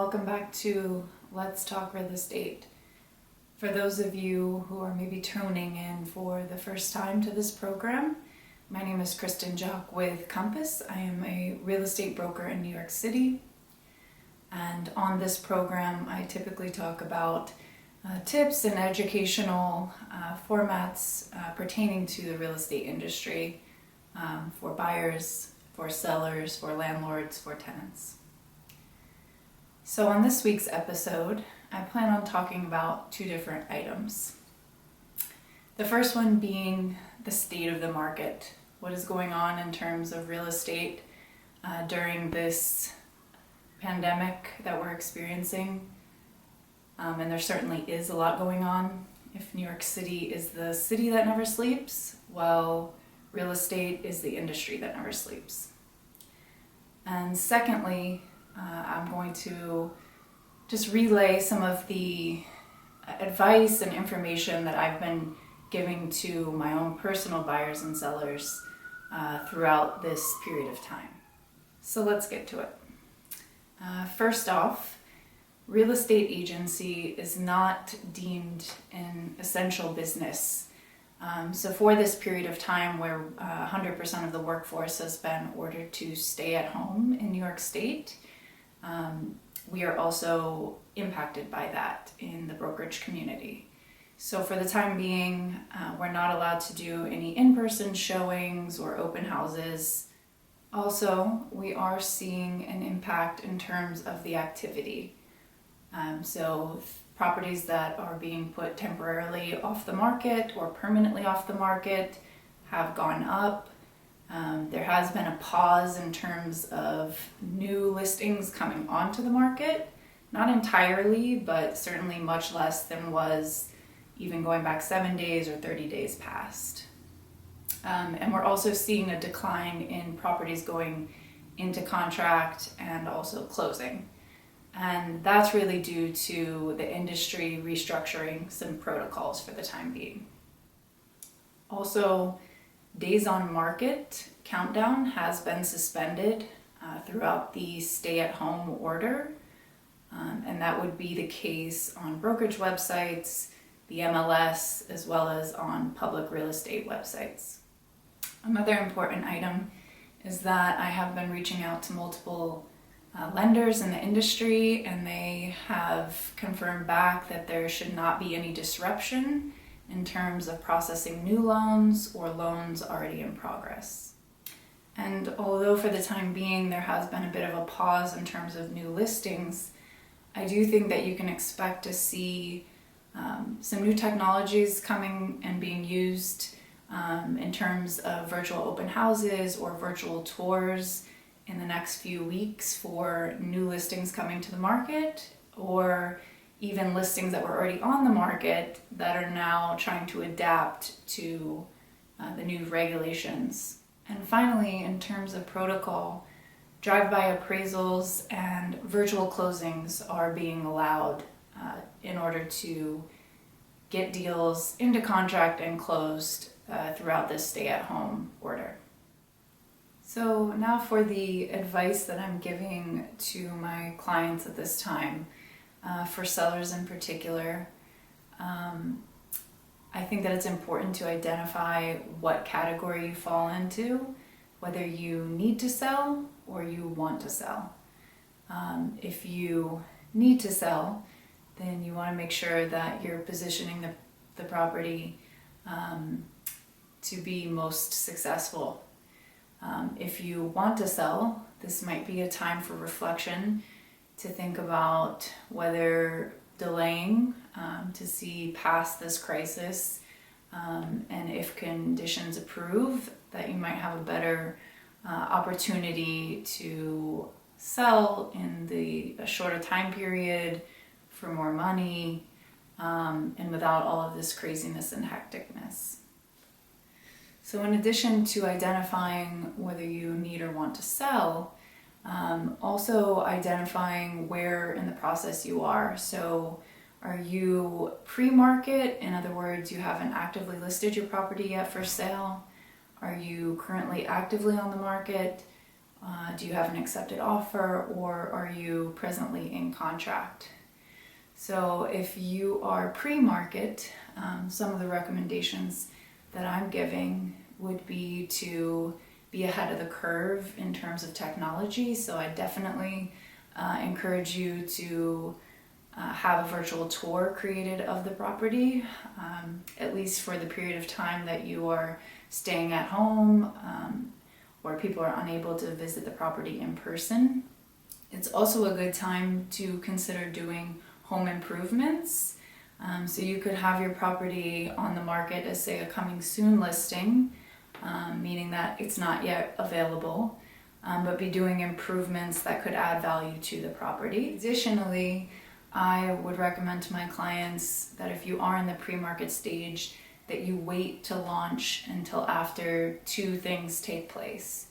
Welcome back to Let's Talk Real Estate. For those of you who are maybe tuning in for the first time to this program, my name is Kristen Jock with Compass. I am a real estate broker in New York City. And on this program, I typically talk about tips and educational formats pertaining to the real estate industry for buyers, for sellers, for landlords, for tenants. So on this week's episode, I plan on talking about two different items. The first one being the state of the market. What is going on in terms of real estate during this pandemic that we're experiencing. And there certainly is a lot going on. If New York City is the city that never sleeps, well, real estate is the industry that never sleeps. And secondly, I'm going to just relay some of the advice and information that I've been giving to my own personal buyers and sellers throughout this period of time. So let's get to it. First off, real estate agency is not deemed an essential business. So for this period of time where 100% of the workforce has been ordered to stay at home in New York State, we are also impacted by that in the brokerage community. So for the time being, we're not allowed to do any in-person showings or open houses. Also, we are seeing an impact in terms of the activity. So properties that are being put temporarily off the market or permanently off the market have gone up. There has been a pause in terms of new listings coming onto the market. Not entirely, but certainly much less than was even going back 7 days or 30 days past. And we're also seeing a decline in properties going into contract and also closing. And that's really due to the industry restructuring some protocols for the time being. Also, days on market countdown has been suspended throughout the stay-at-home order. And that would be the case on brokerage websites, the MLS, as well as on public real estate websites. Another important item is that I have been reaching out to multiple lenders in the industry, and they have confirmed back that there should not be any disruption in terms of processing new loans or loans already in progress. And although for the time being there has been a bit of a pause in terms of new listings, I do think that you can expect to see some new technologies coming and being used in terms of virtual open houses or virtual tours in the next few weeks for new listings coming to the market, or even listings that were already on the market that are now trying to adapt to the new regulations. And finally, in terms of protocol, drive-by appraisals and virtual closings are being allowed in order to get deals into contract and closed throughout this stay-at-home order. So now for the advice that I'm giving to my clients at this time, for sellers in particular, I think that it's important to identify what category you fall into, whether you need to sell or you want to sell. If you need to sell, then you want to make sure that you're positioning the property to be most successful. If you want to sell, this might be a time for reflection to think about whether delaying to see past this crisis, and if conditions approve, that you might have a better opportunity to sell in a shorter time period for more money, and without all of this craziness and hecticness. So in addition to identifying whether you need or want to sell, also identifying where in the process you are. So are you pre-market? In other words, you haven't actively listed your property yet for sale? Are you currently actively on the market? Do you have an accepted offer, or are you presently in contract? So if you are pre-market, some of the recommendations that I'm giving would be to be ahead of the curve in terms of technology. So I definitely encourage you to have a virtual tour created of the property, at least for the period of time that you are staying at home, or people are unable to visit the property in person. It's also a good time to consider doing home improvements. So you could have your property on the market as, say, a coming soon listing, meaning that it's not yet available, but be doing improvements that could add value to the property. Additionally, I would recommend to my clients that if you are in the pre-market stage, that you wait to launch until after two things take place.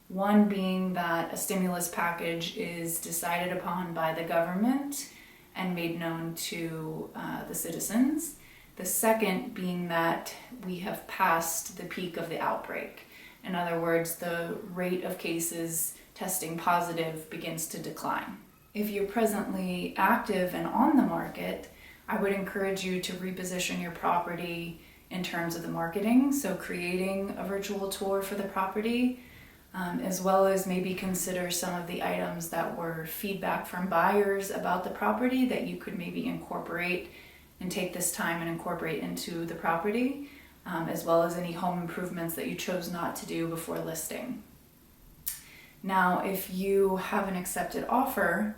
One being that a stimulus package is decided upon by the government and made known to the citizens. The second being that we have passed the peak of the outbreak. In other words, the rate of cases testing positive begins to decline. If you're presently active and on the market, I would encourage you to reposition your property in terms of the marketing. So creating a virtual tour for the property, as well as maybe consider some of the items that were feedback from buyers about the property that you could maybe incorporate and take this time and incorporate into the property, as well as any home improvements that you chose not to do before listing. Now, if you have an accepted offer,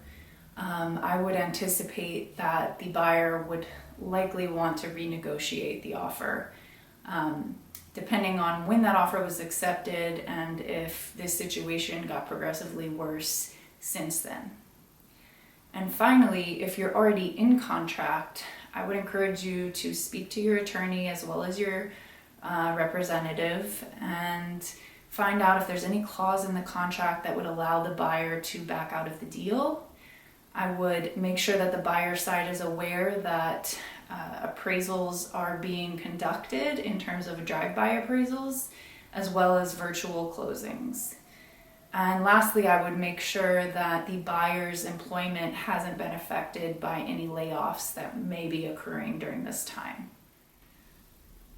I would anticipate that the buyer would likely want to renegotiate the offer, depending on when that offer was accepted and if this situation got progressively worse since then. And finally, if you're already in contract, I would encourage you to speak to your attorney as well as your representative and find out if there's any clause in the contract that would allow the buyer to back out of the deal. I would make sure that the buyer side is aware that appraisals are being conducted in terms of drive-by appraisals, as well as virtual closings. And lastly, I would make sure that the buyer's employment hasn't been affected by any layoffs that may be occurring during this time.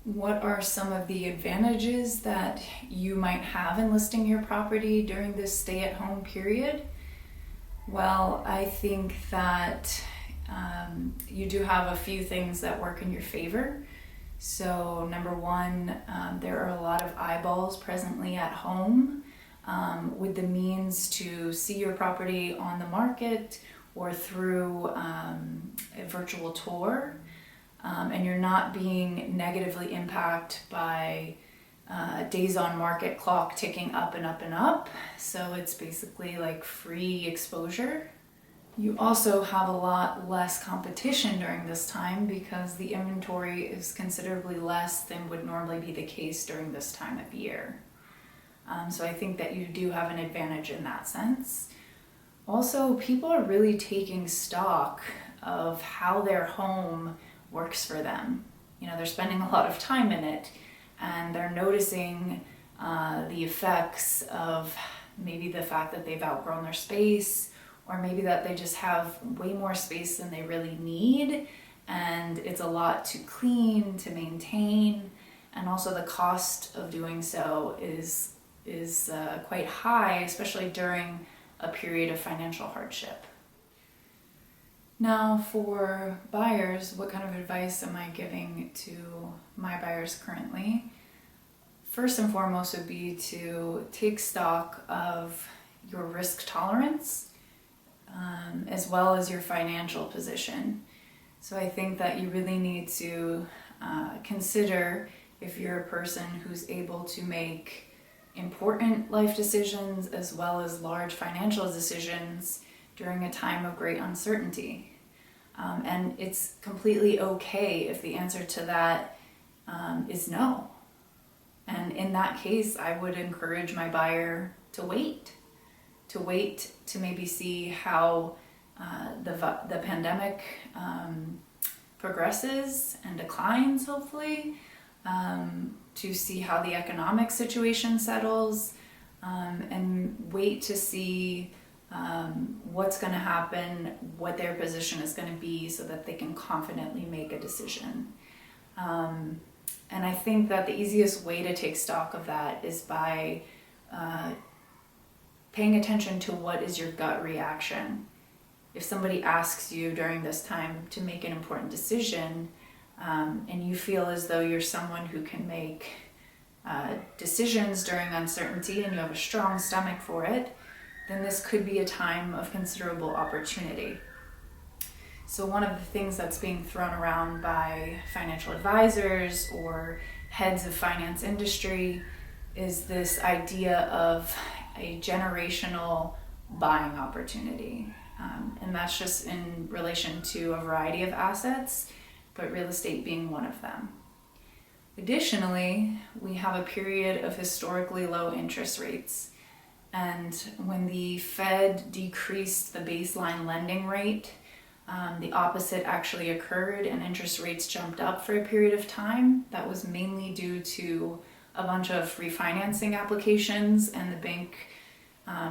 What are some of the advantages that you might have in listing your property during this stay-at-home period? Well, I think that you do have a few things that work in your favor. So number one, there are a lot of eyeballs presently at home with the means to see your property on the market or through a virtual tour, and you're not being negatively impacted by days on market clock ticking up and up and up. So it's basically like free exposure. You also have a lot less competition during this time because the inventory is considerably less than would normally be the case during this time of year. So I think that you do have an advantage in that sense. Also, people are really taking stock of how their home works for them. You know, they're spending a lot of time in it, and they're noticing the effects of maybe the fact that they've outgrown their space, or maybe that they just have way more space than they really need, and it's a lot to clean, to maintain, and also the cost of doing so is quite high, especially during a period of financial hardship. Now, for buyers, what kind of advice am I giving to my buyers currently? First and foremost would be to take stock of your risk tolerance, as well as your financial position. So I think that you really need to consider if you're a person who's able to make important life decisions as well as large financial decisions during a time of great uncertainty. And it's completely okay if the answer to that is no. And in that case, I would encourage my buyer to wait to maybe see how the pandemic progresses and declines, hopefully, to see how the economic situation settles, and wait to see what's going to happen, what their position is going to be, so that they can confidently make a decision. And I think that the easiest way to take stock of that is by paying attention to what is your gut reaction. If somebody asks you during this time to make an important decision, and you feel as though you're someone who can make decisions during uncertainty and you have a strong stomach for it, then this could be a time of considerable opportunity. So one of the things that's being thrown around by financial advisors or heads of finance industry is this idea of a generational buying opportunity. And that's just in relation to a variety of assets, but real estate being one of them. Additionally, we have a period of historically low interest rates. And when the Fed decreased the baseline lending rate, the opposite actually occurred and interest rates jumped up for a period of time. That was mainly due to a bunch of refinancing applications, and the bank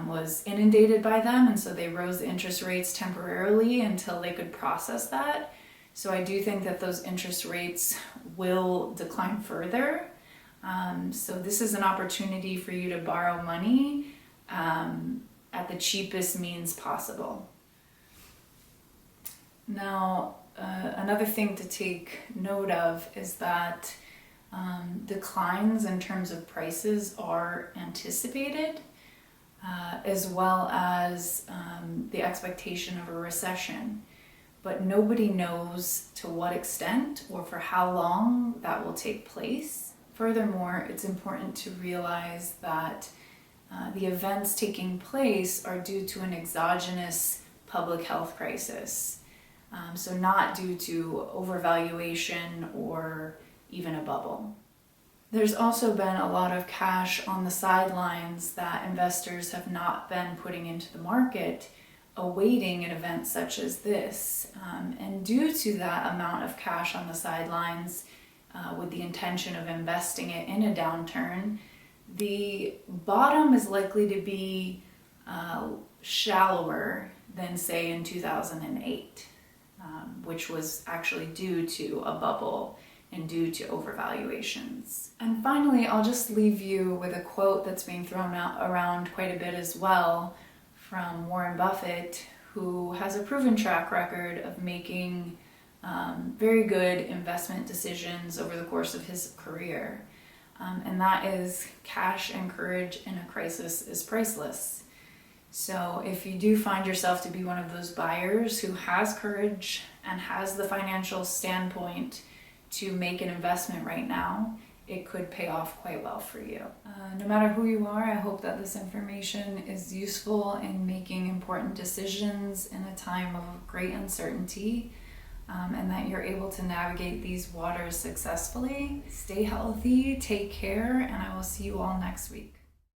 was inundated by them, and so they rose the interest rates temporarily until they could process that. So I do think that those interest rates will decline further. So this is an opportunity for you to borrow money at the cheapest means possible. Now, another thing to take note of is that declines in terms of prices are anticipated, as well as the expectation of a recession. But nobody knows to what extent or for how long that will take place. Furthermore, it's important to realize that the events taking place are due to an exogenous public health crisis. So not due to overvaluation or even a bubble. There's also been a lot of cash on the sidelines that investors have not been putting into the market, awaiting an event such as this. And due to that amount of cash on the sidelines, with the intention of investing it in a downturn, the bottom is likely to be shallower than, say, in 2008, which was actually due to a bubble and due to overvaluations. And finally, I'll just leave you with a quote that's being thrown around quite a bit as well from Warren Buffett, who has a proven track record of making very good investment decisions over the course of his career. And that is, cash and courage in a crisis is priceless. So if you do find yourself to be one of those buyers who has courage and has the financial standpoint to make an investment right now, it could pay off quite well for you. No matter who you are, I hope that this information is useful in making important decisions in a time of great uncertainty, and that you're able to navigate these waters successfully. Stay healthy, take care, and I will see you all next week.